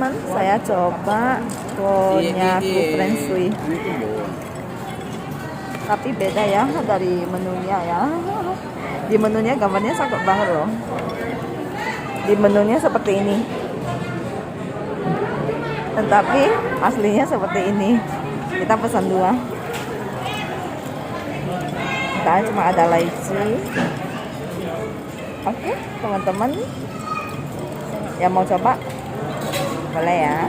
teman-teman, saya coba Konnyaku French Sui. Tapi beda ya dari menunya ya. Di menunya gambarnya cakep banget loh. Di menunya seperti ini. Tetapi aslinya seperti ini. Kita pesan 2. Kita cuma ada lychee. Oke, teman-teman yang mau coba boleh ya.